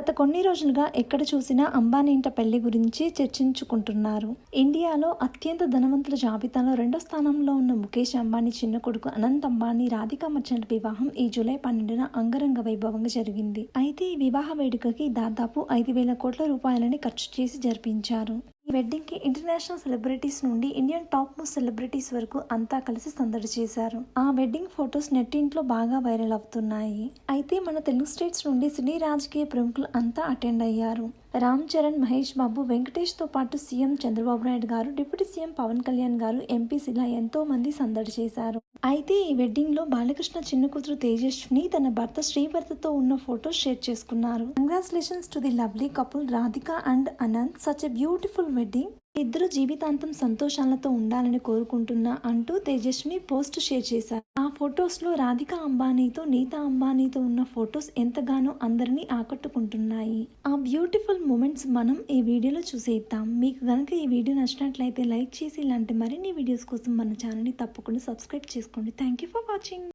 గత కొన్ని రోజులుగా ఎక్కడ చూసినా అంబానీ ఇంట పెళ్లి గురించి చర్చించుకుంటున్నారు. ఇండియాలో అత్యంత ధనవంతుల జాబితాలో 2వ స్థానంలో ఉన్న ముఖేష్ అంబానీ చిన్న కొడుకు అనంత్ అంబానీ రాధికా మర్చెంట్ వివాహం ఈ జూలై 12న అంగరంగ వైభవంగా జరిగింది. అయితే ఈ వివాహ వేడుకకి దాదాపు 5,000 కోట్ల రూపాయలని ఖర్చు చేసి జరిపించారు. ఈ వెడ్డింగ్ కి ఇంటర్నేషనల్ సెలబ్రిటీస్ నుండి ఇండియన్ టాప్ మోస్ట్ సెలబ్రిటీస్ వరకు అంతా కలిసి సందడి చేశారు. ఆ వెడ్డింగ్ ఫొటోస్ నెట్టింట్లో బాగా వైరల్ అవుతున్నాయి. అయితే మన తెలుగు స్టేట్స్ నుండి సినీ రాజకీయ ప్రముఖులు అంతా అటెండ్ అయ్యారు. రామ్ చరణ్, మహేష్ బాబు, వెంకటేష్ తో పాటు సీఎం చంద్రబాబు నాయుడు గారు, డిప్యూటీ సీఎం పవన్ కళ్యాణ్ గారు, ఎంపీస్ ఇలా ఎంతో మంది సందడి చేశారు. అయితే ఈ వెడ్డింగ్ లో బాలకృష్ణ చిన్న కూతురు తేజస్విని తన భర్త శ్రీవర్ధతో ఉన్న ఫొటోస్ షేర్ చేసుకున్నారు. Congratulations to the lovely couple Radhika and Anant, such a beautiful wedding. ఇద్దరు జీవితాంతం సంతోషాలతో ఉండాలని కోరుకుంటున్నా అంటూ తేజస్విని పోస్ట్ షేర్ చేశారు. ఆ ఫొటోస్ లో రాధికా అంబానీతో, నీతా అంబానీతో ఉన్న ఫొటోస్ ఎంతగానో అందరినీ ఆకట్టుకుంటున్నాయి. ఆ బ్యూటిఫుల్ మూమెంట్స్ మనం ఈ వీడియోలో చూసేద్దాం. మీకు గనక ఈ వీడియో నచ్చినట్లయితే లైక్ చేసి ఇలాంటి మరిన్ని వీడియోస్ కోసం మన ఛానల్ని తప్పకుండా సబ్స్క్రైబ్ చేసుకోండి. Thank you for watching.